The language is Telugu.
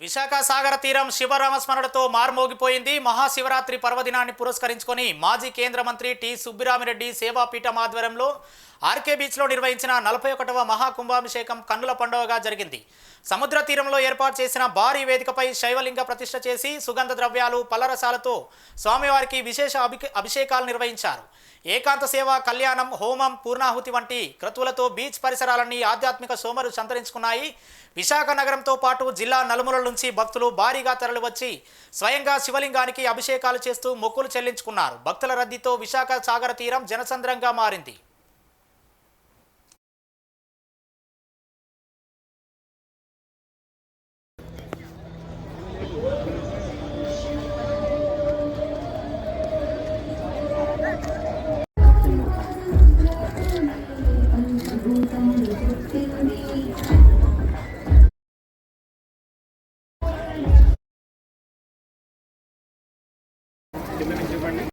విశాఖ సాగర తీరం శివరామస్మరణతో మార్మోగిపోయింది. మహాశివరాత్రి పర్వదినాన్ని పురస్కరించుకొని మాజీ కేంద్ర మంత్రి టి సుబ్బిరామిరెడ్డి సేవాపీఠం ఆధ్వర్యంలో ఆర్కే బీచ్లో నిర్వహించిన 41వ మహాకుంభాభిషేకం కన్నుల పండుగగా జరిగింది. సముద్ర తీరంలో ఏర్పాటు చేసిన భారీ వేదికపై శైవలింగ ప్రతిష్ఠ చేసి సుగంధ ద్రవ్యాలు పల్లరసాలతో స్వామివారికి విశేష అభిషేకాలు నిర్వహించారు. ఏకాంత సేవ, కళ్యాణం, హోమం, పూర్ణాహుతి వంటి క్రతువులతో బీచ్ పరిసరాలన్నీ ఆధ్యాత్మిక సోమరు సంతరించుకున్నాయి. విశాఖ నగరంతో పాటు జిల్లా నలుమూలల నుంచి భక్తులు భారీగా తరలివచ్చి స్వయంగా శివలింగానికి అభిషేకాలు చేస్తూ మొక్కులు చెల్లించుకున్నారు. భక్తుల రద్దీతో విశాఖ సాగర తీరం జనసంద్రంగా మారింది. చెప్పండి.